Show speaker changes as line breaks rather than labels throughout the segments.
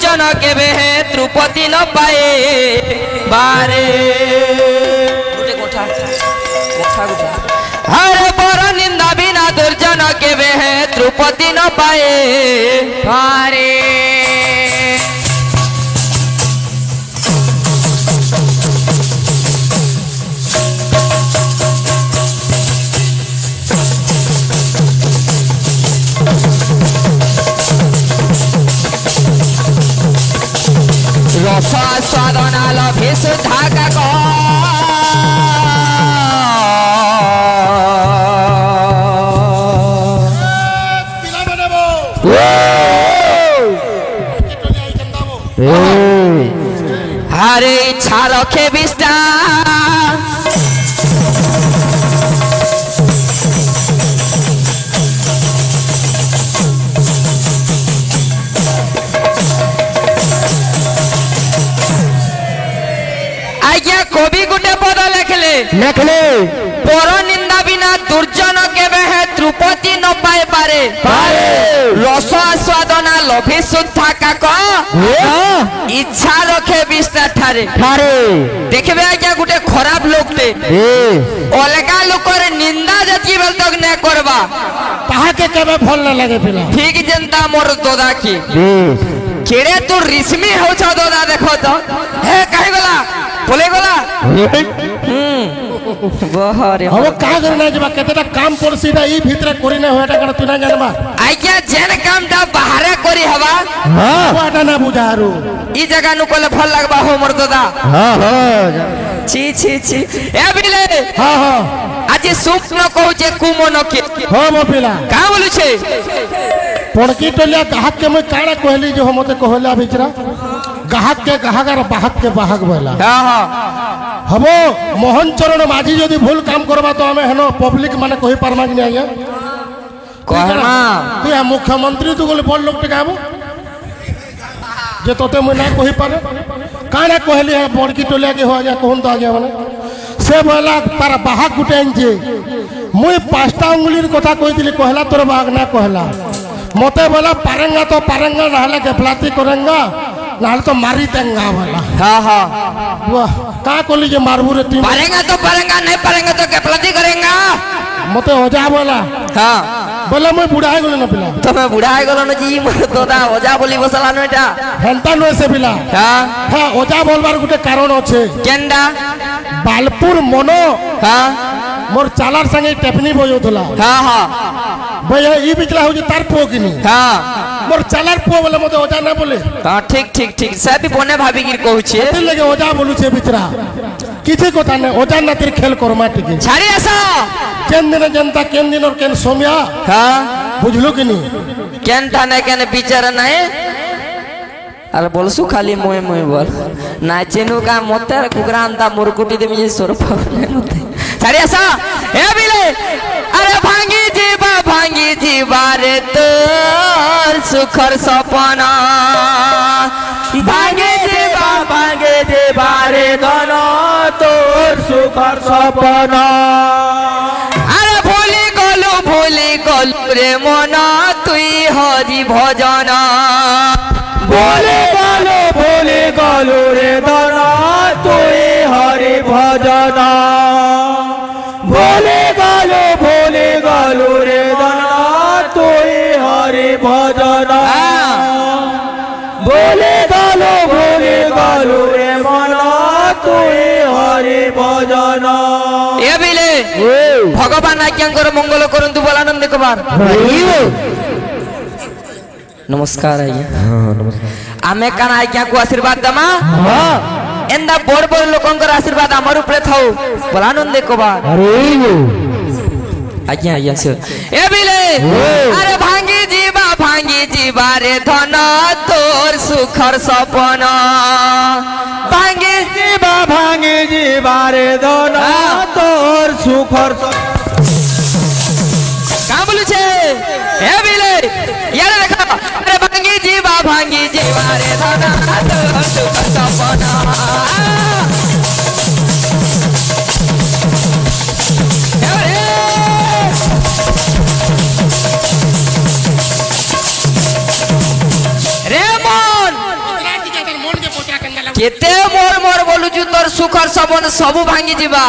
दुर्जन केबे है त्रुपति न पाए बारे हरे बर निंदा बिना दुर्जन केबे है त्रुपति न पाए बारे रस स्वादना लभे सुधा का हरे इच्छा रखे विष्टा आज्ञा कवि गोटे पद लिखले पर निंदा बिना दुर्जन केबे है त्रुपति न पाए पारे रस आस्वादना लभे शुद्धा काक इच्छा रखे विष्टा ठारे देखबे आज्ञा गोटे खराब लोकटे अलगा लोकर निंदा जति बेल तक न करबा
ताहा के केबे भल न लागे पिला
ठीक जनता मोर दोदा की केड़े तू रिश्मी हो छ दोदा देखो तो हे काहे गला बोले गला बहरे
हम का करना जबा केतेटा काम पड़सीटा ई भीतर करी न होएटा कण तू ना जानबा
आज्ञा जेन कामटा बाहरे करी हवा
वाटा ना बुझारू
ई जगह नु कोले भल लागबा हो मोर दादा छी छी छी ए बिले आज स्वप्न कहू जे कुमन के
हो मो पिला
का बोलु छे
पड़की टलिया गाहक के मैं काड़ा कहली जो हमते कहला बिचरा गाहक के गाहकर बाहक के बाहक बोला हबो मोहन चरण माझी यदि भूल काम करबा तो हमें हेनो पब्लिक माने कहि पारमा कि नहीं
कहमा
तू मुख्यमंत्री तू गोले बड़ लोग टिकाबो जे तोते मैं ना कहि पारे काना कहली है बड़की टलिया के हो जा कहन तो आ गया माने से बोला तार बाहक गुटे जे मुई पांचटा उंगलीर कथा कहितली कहला तोर बाग ना कहला मते बोला पारंगा तो पारंगा रहले गफलाती करेंगा नाल तो मारी देंगा वाला वाह का कोली जे मारबू रे तीन
पारेंगा तो पारेंगा नहीं पारेंगा तो गफलाती करेंगा
मते ओजा बोला बोला मैं बुढ़ा है गोले न पिला
तो मैं बुढ़ा है गोले न जी मोर दोदा ओजा बोली बसला न एटा
हेंता न से पिला हां ओजा बोलबार गुटे कारण আছে
केंडा
बालपुर मनो मोर चालार संगे टेपनी बजोथला भैया ई बिचला हो जे तार पो किनी मोर चालार पो बोले मते ओजा ना बोले
ठीक ठीक ठीक सब बने भाभी गिर कहू छे
ते लगे ओजा बोलू छे बिचरा किछि कोता ने ओजा ना तिर खेल करमा टिके
छाड़ी आसा
केन दिन जनता केन दिन और केन सोमिया बुझलो किनी
केन थाने केन बिचारा नहीं अरे बोलसु खाली मोय मोय बोल नाचेनु का मोते कुकरांता मुरकुटी दे मिजे सोरपा मते छाड़ी आसा ए बिले अरे भांगी जीवा रे तोर सुखर सपना भांगे जीवा रे दोनो तोर सुखर सपना अरे भूली गलु रे मना तुई हरि भजन भूली गलु रे दोनो तुई हरि भजन भूली गलु रे दोनो तुई हरि भजन भूली गलु रे मना तुई हरि भजन ए बिले भगवान आज्ञाकर मंगल करंतु बोलानंद कुमार नमस्कार आज्ञा नमस्कार आमे काना आज्ञा को आशीर्वाद दमा एंदा बड़ बड़ लोकंकर आशीर्वाद हमर ऊपर थाउ बोलानंद कुमार आज्ञा आज्ञा से ए बिले अरे भांगी जीवा रे धन तोर सुखर सपना भांगी जीवा रे धन तोर सुखर का बोलू छे ए बिले यार देखा अरे भांगी जीवा रे धन तोर सुखर सपना কেতে মোর মোর বলুছু তোর সুখর সবন সবু ভাঙি যা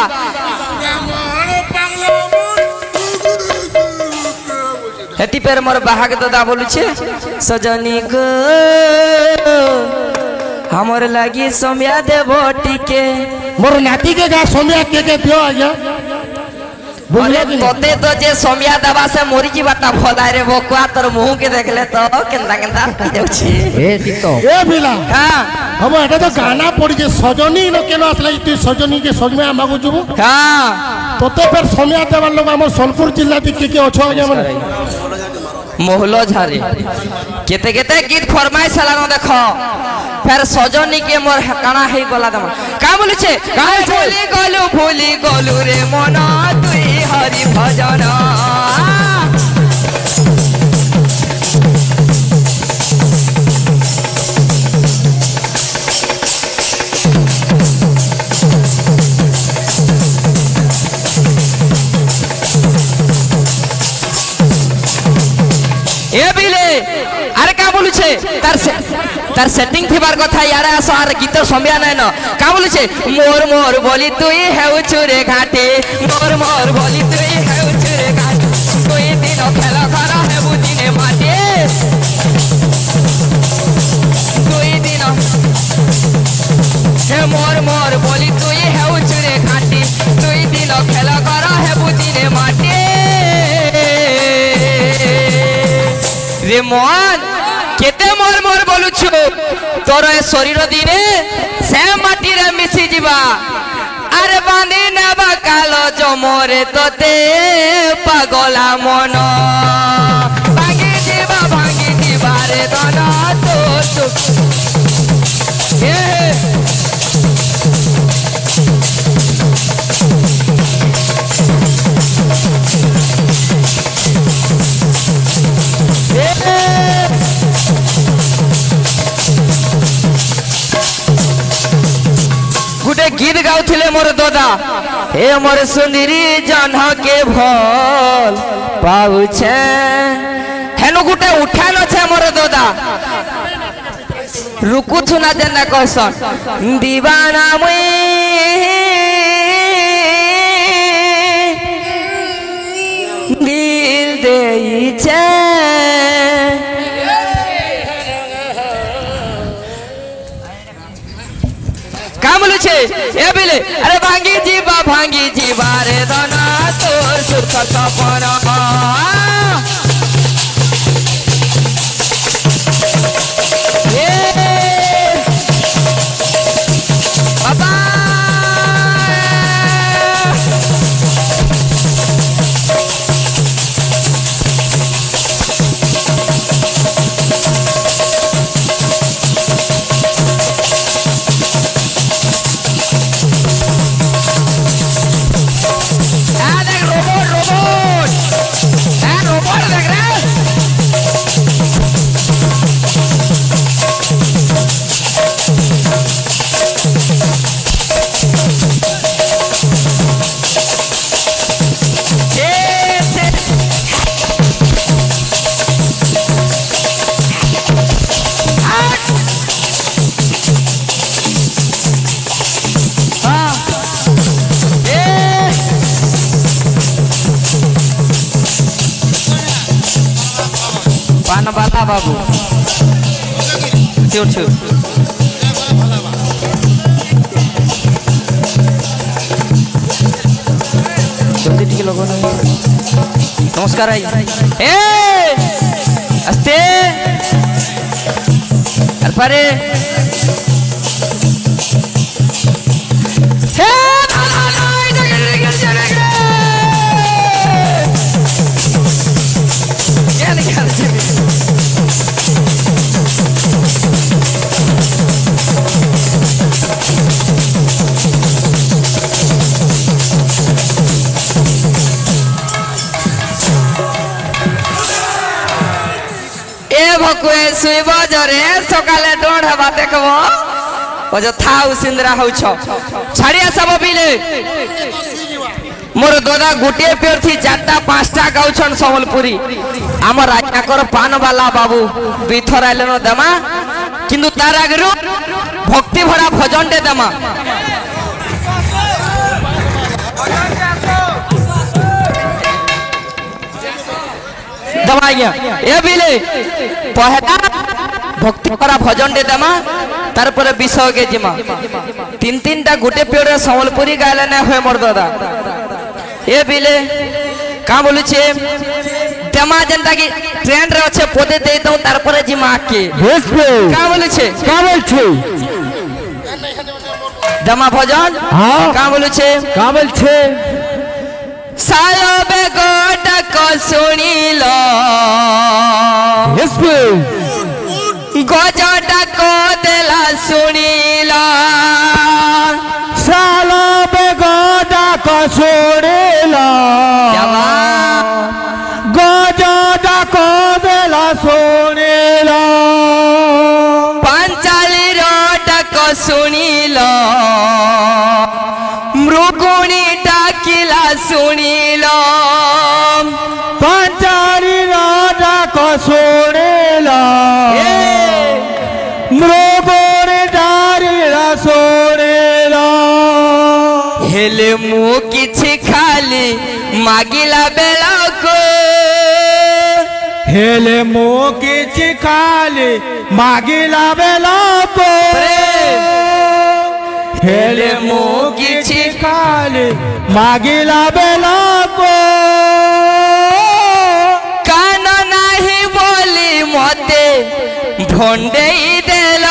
হেতি পের মোর বাহাগ দাদা বলুছে সজনী গো हमर लगी सोमिया देव टिके
मोर नाती के जा सोमिया के दियो आजा
अरे तोते तो जे सोमिया दवा से मोरी जीवाता भोदाय रे बकुआ तोर मुंह के देखले तो केंदा केंदा देउछि
ए तितो
ए बिला
हां
हम एटा तो गाना पड़ी जे सजनी न केनो असला तू सजनी के सजमे मागु जुबु
हां
तोते फिर सोमिया देवा लोग हमर सोनपुर जिला के अछो आजा माने
मोहलो झारे केते केते गीत फरमाइश लानो देखो फिर सजनी के मोर काना हे गला दमा का बोले छे भूली गलु रे मन तुई हरि भजन ए बिले अरे का बोलु छे तार सेटिंग थिबार कथा यारे आस आर गीत समया नै न का बोलु छे मोर मोर बोली तुई हेउ छुरे घाटे मोर मोर बोली तुई हेउ छुरे घाटे तुई दिन खेल खरा हेबु दिने माटे तुई दिन हे मोर मोर बोली तुई हेउ छुरे घाटे तुई दिन खेल खरा हेबु दिने माटे रे मोहन केते मोर मोर बोलुछु तोर ए शरीर दिने से माटी रे मिसी जीवा अरे बांधी नेबा कालो जमरे तोते पागला मन भांगी जीवा रे दाना तो ए गुटे गीत गाउथिले मोर दादा हे मोर सुंदरी जन्ह के भल पाउछे हेनु गुटे उठान छे मोर दादा रुकु छुना जेना कहसन दीवाना मुई दिल देइछे का बोलु छे ए बिले अरे भांगी जीवा रे दना तोर सुख सपन ए बाबा बाला बाबू छोड़ छोड़ जल्दी टिके लोगों ने नमस्कार आई ए अस्ते अल्पारे हे भकुए सुइब जरे सकाले डोढ़ हवा देखबो ओ जो थाउ सिंदरा होछ छाड़िया सब बिले मोर दादा गुटे पेर थी चारटा पांचटा गाउछन संबलपुरी हमर राजाकर पान वाला बाबू दुई थर आइले न दमा কিন্তু তার আগেরু ভক্তি ভরা ভজনটে দেমা দেমা আজ্ঞা এ বিলে পহেলা ভক্তি ভরা ভজনটে দেমা তারপরে বিষয়কে জিমা তিনটা গোটে পিরিয়ডে সম্বলপুরী গাইলে না হয় মোর দাদা এ বিলে কা বলুছে দেমা যেনটা কি ট্রেন্ড রে আছে পদে দেই দাও তারপরে জিমা আকে কা বলুছে দেমা ভজন কা বলুছে সালবে গোটক শুনিল গজডক দেলা শুনিল
সালবে গোটক শুনিল গজডক দেলা শুনিল
পাঞ্চালীর ডাক শুনিল মৃগুণী ডাকিলা শুনিল
পাঞ্চালীর ডাক শুনিল মৃগুণী ডাকিলা শুনিল
হেলে মু কিছু খালি মাগিলা বেলাকো
হেলে মো কিছু খালি মাগিলা বেলাক হেলে মো কিছু খালি মাগিলা বেলাক
কান নাহি বলি মতে ভন্ডেই দেল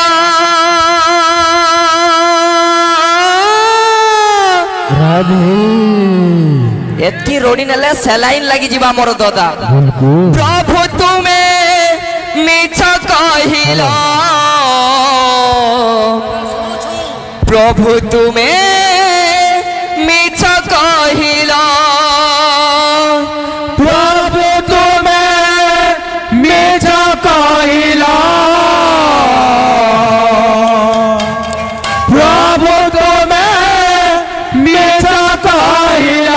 এতকি রোডি নেলে সেলাইন লাগি ଯିବା ମୋର দাদা প্রভু তুমি মিছ কহিল প্রভু তুমি মিছ কহিল
প্রভু তুমি মিছ কহিল প্রভু তুমি মিছ কহিল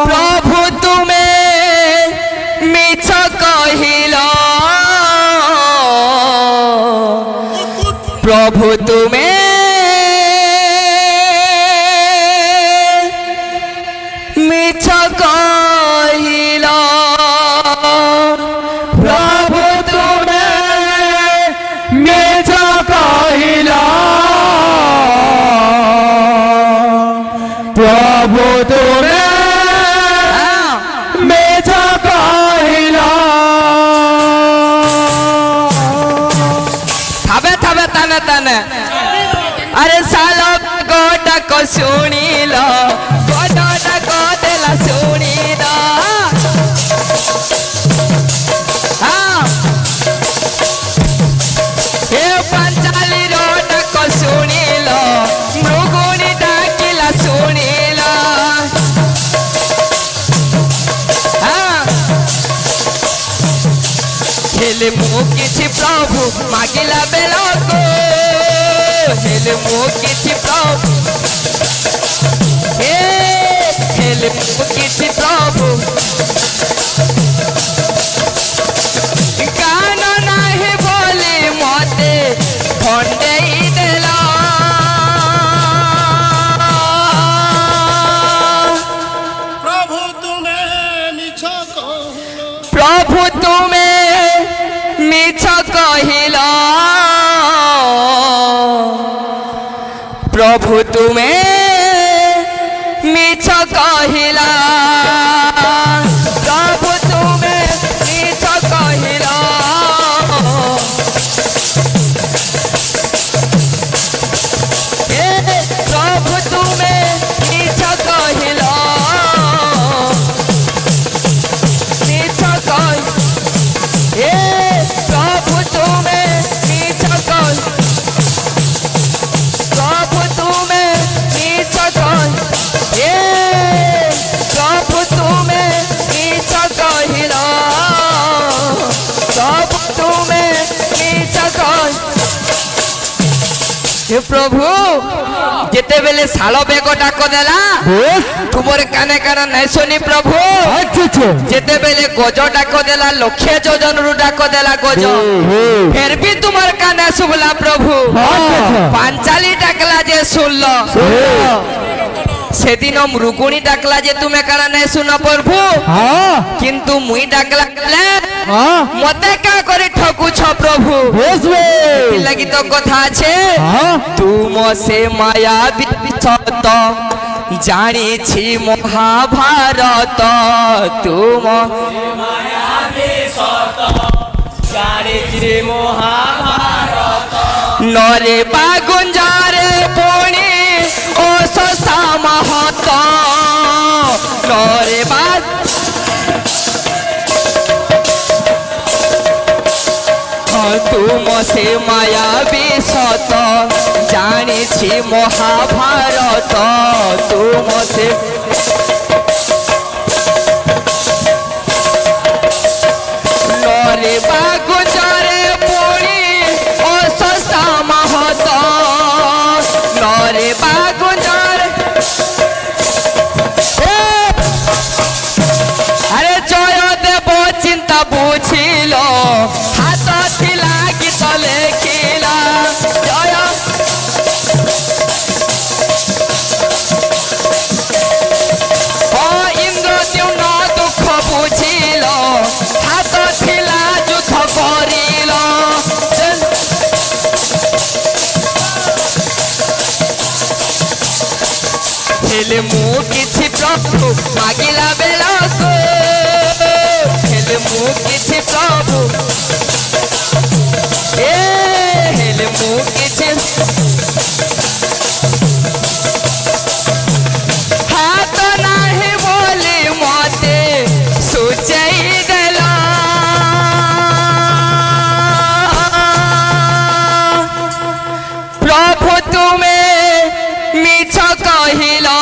প্রভু তুমি মিছ কহিল প্রভু তুমি মিছ কহিল
প্রভু তুমি মিছ কহিল প্রভু তুমি মিছ কহিল
থাবে থাবে তানে তানে আরে সাল গোটক শুনিল গোটক দেলা শুনিল হে পাঞ্চালী ডাক শুনিল মৃগুণী ডাকিলা শুনিল হেলে মু কিছু প্রভু মাগিলা বেলক হেলে মু কিছু প্রভু হেলে মু কিছু প্রভু কান নাহি বলি মতে ভন্ডেই দেল
প্রভু তুমি মিছ কহিল
প্রভু তুমি মিছ কহিল প্রভু তুমি মিছ কহিল প্রভু তুমি মিছ কহিল প্রভু তুমি মিছ কহিল মিছ কহিল প্রভু তুমি মিছ কহিল প্রভু তুমি মিছ কহিল প্রভু তুমি মিছ কহিল প্রভু তুমি মিছ কহিল हे प्रभु जेते बेले सालो बेग डाक देला तुमर काने कान नहीं सुनी प्रभु जेते बेले गज डाक देला लक्षे जोजन रु डाक देला गज फिर भी तुमर काने सुबला प्रभु पांचाली डाकला जे सुनलो सेदिन मृगुणी डाकला जे तुम्हें काना नहीं सुन प्रभु किंतु मुई डाकला मते का करे ठकुछ प्रभु लगी तो कथा छे तुम से माया विसत जानी छी महाभारत तुम
माया विसत जानी छी महाभारत
नरे बागुंजारे पुणी ओ सस्ता महत नरे बाग तुम से माया विसत जानी छी महाभारत तुम से नरे बागुंजारे पुणी ओ सस्ता महत नरे बागुंजार अरे जय देव चिंता बुझिल हाथ थिला गीत लेखिला जय इंद्र द्युम्न दुख बुझिल हाथ थिला युद्ध करिल हेले मु किछि प्रभु मागिला बेलको हेले मु किछि प्रभु हेले मु किछि हाथ नाही बोली मते सुचै देला प्रभु तुमे मिछ कहिला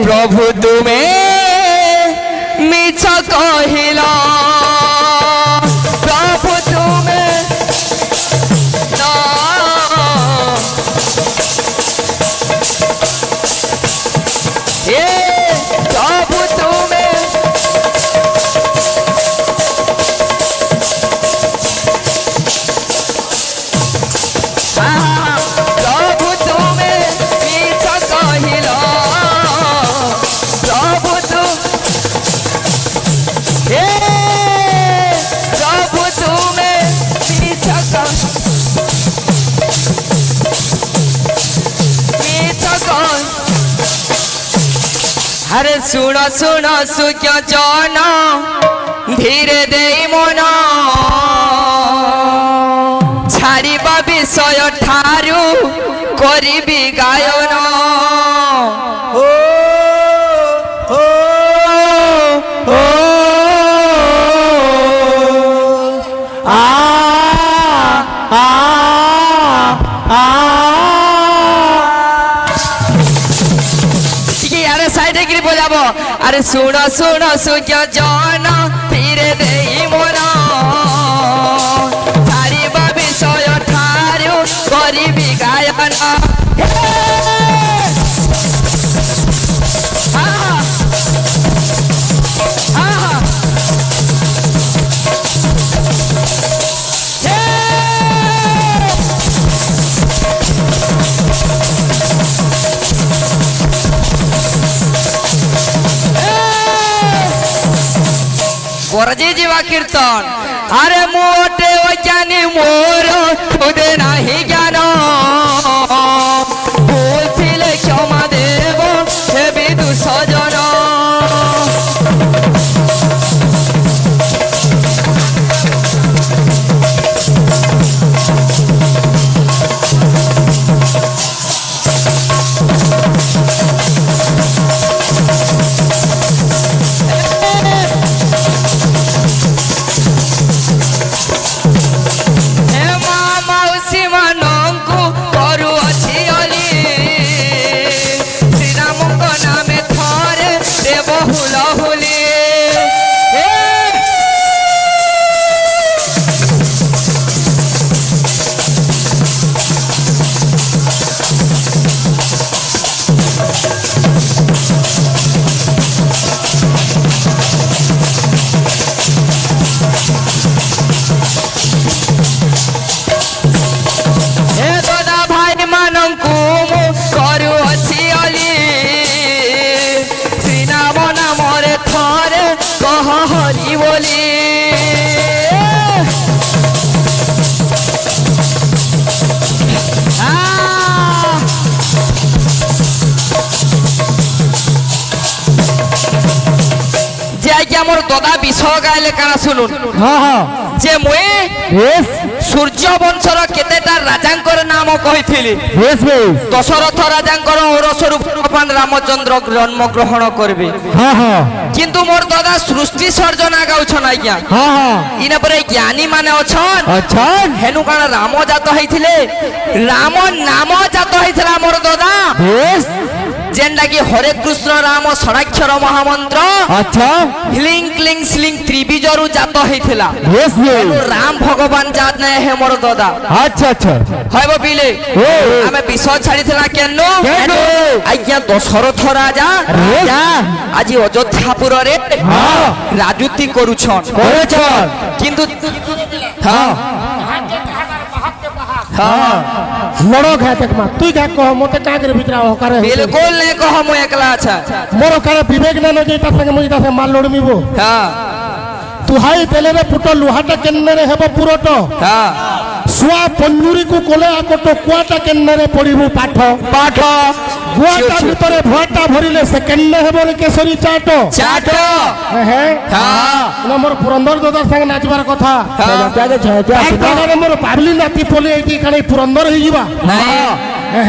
प्रभु तुमे मिछ कहिला प्रभु तुमे ना प्रभु तुमे प्रभु तुमे मिछ कहिला प्रभु तु प्रभु तुमे मिछ अरे सुन सुन सुख्य जन धीरे दे मन छाड़िबा विषय ठारू करिबी गायन अरे साइड गिरी बोलाबो अरे सुन सुन सुख्य जन धीरे दे मन छाड़िबा विषय ठारू करिबी गायन गरजे जीवा कीर्तन अरे मोटे ज्ञानी मोर खुदे नाही ज्ञान बोलथिले क्षमा देव हे विदु सजन আজ্ঞা মোর দাদা বিষয় গাইলে কানা শুনুন
হ্যাঁ হ্যাঁ
যে মুই
বেশ
সূর্য বংশর কেতেটা রাজাঙ্কর নাম কইছিলি
বেশ বেশ
দশরথ রাজাঙ্কর ঔরসরূপ ভগবান রামচন্দ্র জন্মগ্রহণ করবে
হ্যাঁ হ্যাঁ
কিন্তু মোর দাদা সৃষ্টি সর্জনা গাউছন আজ্ঞা
হ্যাঁ হ্যাঁ
ইনা পরে জ্ঞানী মানে অছন
আচ্ছা
হেনু কাণ রাম জাত হইছিলে রাম নাম জাত হইছিলা মোর দাদা
বেশ
যেনটা কি হরে কৃষ্ণ রাম ষড়াক্ষর মহামন্ত্র
আচ্ছা
হিলিং ক্লিং স্লিং ত্রিবিজরু জাত হইছিলা
বেশ বেশ
রাম ভগবান জাত নাই হে মোর দাদা
আচ্ছা আচ্ছা
হইব বিলে
ও
আমি বিষয় ছাড়িছিলা কেন
কেন?
আজ্ঞা দশরথ রাজা
রাজা
আজি অযোধ্যাপুরে
হ্যাঁ
রাজুতি করুছন
করেছন
কিন্তু হ্যাঁ হ্যাঁ
লড় ঘা দেখমা তুই ঘা কহ মতে কাগরে ভিতরা হকারে
बिल्कुल नहीं कहो मु एकला अच्छा
মোর কারে বিবেক না নজে তা সঙ্গে মুই তা মাল লড়মিবো
हाँ
তুহাই তেলেরে পুট লুহাটা কেন্নরে হেব পুরট
हाँ
সুয়া পঞ্জুরি কু কোলে আকট কুয়াটা কেন্নরে পড়িবু পাঠ
पाठ
গুয়াটা ভিতরে ভয়টা ভরিলে সে কেন্নে হেব রে কেশরী চাট
चाट
হ্যাঁ
हाँ
না মোর পুরন্দর দাদার সঙ্গে নাচবার কথা
हाँ
এক জায়গায় মোর পাবলি নাতি পলি এইটি কানে পুরন্দর হই ଯିବା
नहीं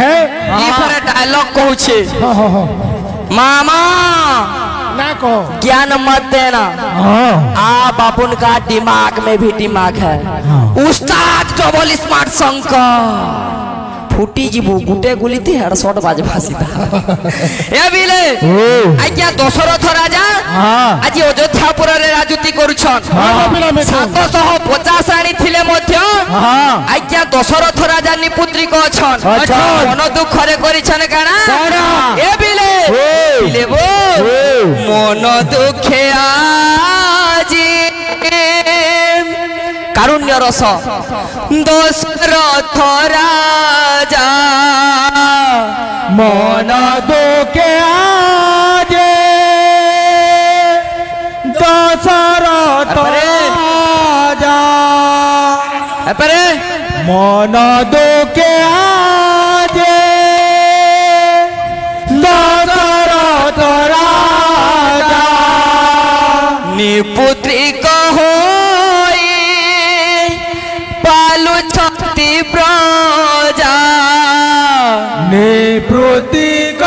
হ্যাঁ
ये पर डायलॉग कहू छे
হ্যাঁ হ্যাঁ হ্যাঁ
मामा
না কহ
ज्ञान मत देना
হ্যাঁ
आप अपन का दिमाग में भी दिमाग है उस्ताद डबल स्मार्ट शंकर फुटी जीवो गुटे गुलिते हेडशॉट बाज भासीता ए बिले
ও
आज्ञा दशरथ राजा
হ্যাঁ
আজি অযোধ্যাপুরে রাজুতি করুছন
হ্যাঁ পিলা মে
750 আনি থিলে মধ্য
হ্যাঁ
আজ্ঞা দশরথ রাজা নিপুত্রিক অছন
আচ্ছা।
মন দুঃখরে করিছন কানা
কানা?
এ বিলে
ও।
বিলে বো
ও।
মন দুঃখে আজি কারুণ্য রস দশরথ রাজা
মন দোকে আজে দশরথ
আরে।
রাজা
এপারে
মন দোকে আজে দশরথ রাজা
নিপুত্রিক হই পালুছতি প্রজা
নিপ্রতীক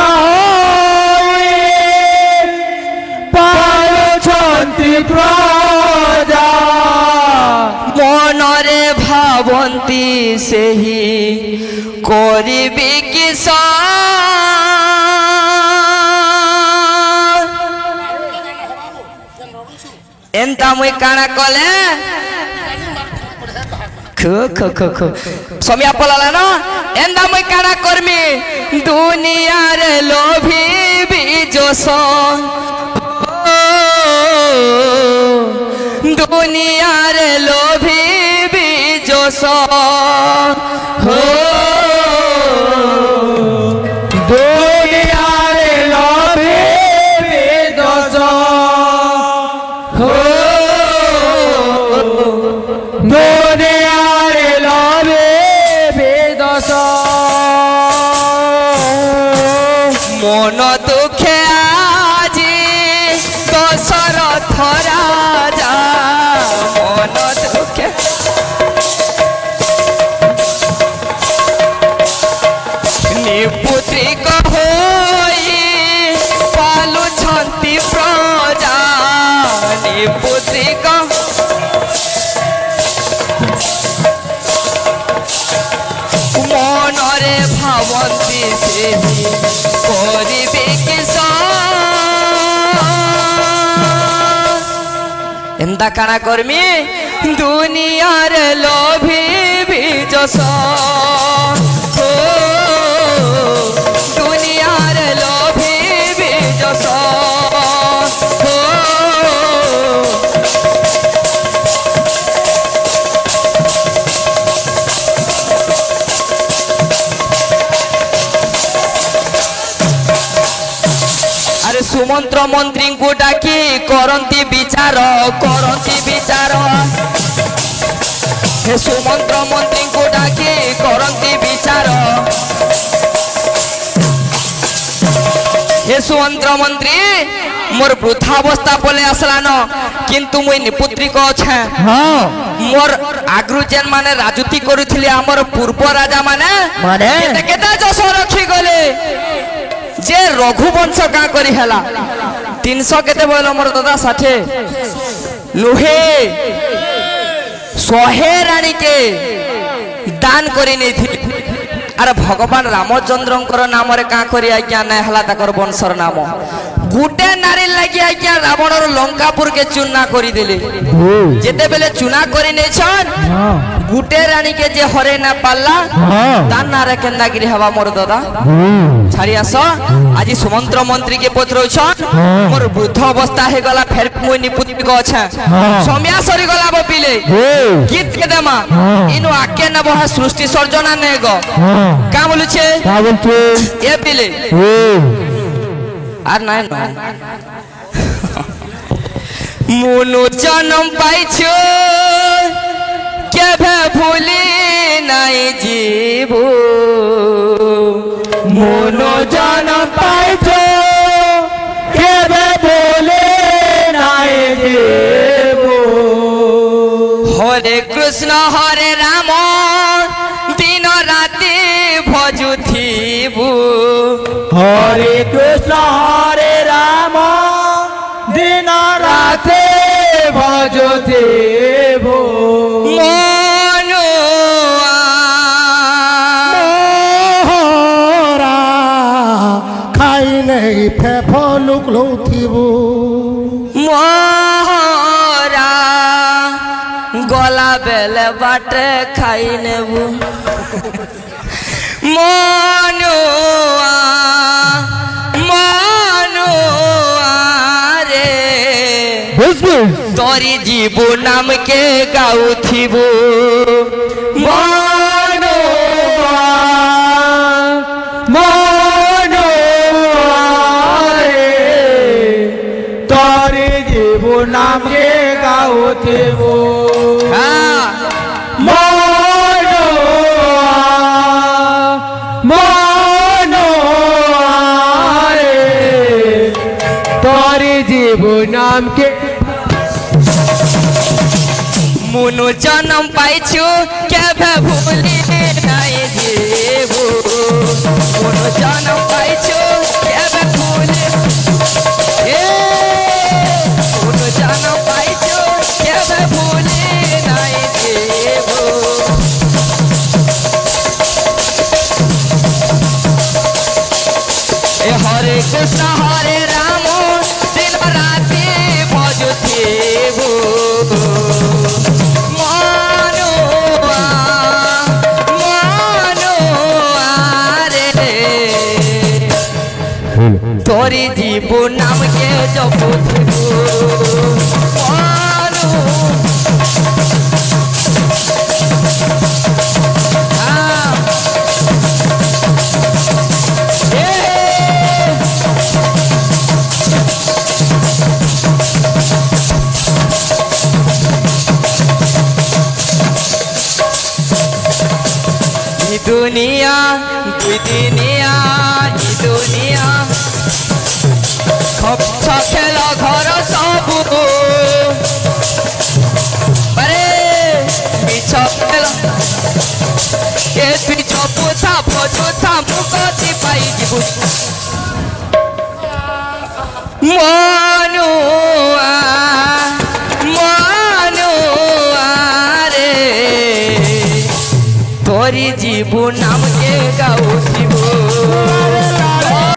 পালছন্তি প্রজা
মনরে ভাবন্তি সেহি করিবি কিস এন্তা মুই কাଣା কলে সমিয়া পলালা না এন্দা মুই কানা করমি দুনিয়ার লোভি বিজোস দুনিয়ার লোভি বিজোস হো
দুনিয়ারে লবে বেদস
হো
দুনিয়ারে লবে বেদস
মন দুঃখে আজি দশরথ রাজা মন দুঃখে নিপুত্রিক হই পালুছন্তি প্রজা নিপুত্রিক মনরে ভাবন্তি সেহি করিবে কিস এন্দা কানা করমি দুনিয়ার লোভি বিজস ও দুনিয়ার লোভি বিজস ও আরে সুমন্ত্র মন্ত্রীଙ୍କୁ ডাকি କରନ୍ତି বিচাର হে সুমন্ত্র মন্ত্রীଙ୍କୁ ডাকি କରନ୍ତି বিচাର হে সুমন্ত্র মন্ত্রী মোর বৃদ্ধাবস্থা পলে আসলান কিন্তু মুই নিপুত্রিক অছে
হ্যাঁ
মোর আগ্রু যেন মানে রাজুতি করুଥିଲେ আমার পূর্ব রাজা মানে
মানে?
কেতে কেতে যশ রক্ষি গলে যে রঘুবংশ কা করি হেলা 300 কেতে বইল মোর দাদা 60 নুহে 100 রানীকে দান করে নেইথিলে আর ভগবান রামচন্দ্রঙ্কর নামরে কা করি আজ্ঞা নাই হেলা তাকর বংশর নাম গুটে নারী লাগি আজ্ঞা রাবণর লঙ্কাপুরকে চূর্ণা করি দিলে যেতেবেলে চুনা করি নেছন গুটে রানীকে যে হরে না পারলা তার নারে কেন্দাগিরি হবা মোর দাদা ছাড়ি আস আজি সুমন্ত্র মন্ত্রীকে পত্রছন মোর বৃদ্ধ অবস্থা হয়ে গলা ফের মুই নিপুত্রিক আছে সময়া সরি গলা বপিলে গীত কে দেমা ইনু আকে না বহা সৃষ্টি সর্জনা নে গো কা বলছে এ পিলে আর নাই না মনু জনম পাইছো কেবে ভুলি নাই জীব
মনো জনম পাইছো কেবে বলে নাই দেব
হরে কৃষ্ণ হরে রাম দিন রাতি ভজুথিবু
হরে কৃষ্ণ হরে রাম দিন রাতে ভজ দেব
মনুয়া
মোহরা খাই নেই ফেফলুক লৌথিব
মোহরা গলা বেলে বাটে খাই নেবু মনুয়া মনুয়া রে তোরি জীব নাম কে গাউথিব মনুয়া
মনো তোর জীব নাম কে গাউথিব
হ্যাঁ
মনো মনো তোর জীব নাম কে
মুনু জনম পাইছু কেবে ভুলি নাই জীব মুনু জনম পাইছু কেবে ভুলি এ মুনু জনম পাইছু কেবে ভুলি নাই জীব এ হরে কৃষ্ণ হরে রাম দিন রাতি ভজুথিব মনুয়া মনুয়া রে তোরি জীব নামকে জপুথিব দুনিয়া দুই দিনিয়া ই দুনিয়া খপছ খেল ঘর সবু আরে মিছ খেল এ তুই চপুথা ভজুথা মুকতি পাই ଯିବୁ মনুয়া মনুয়া রে তোরি জীব নাম কে গাউথি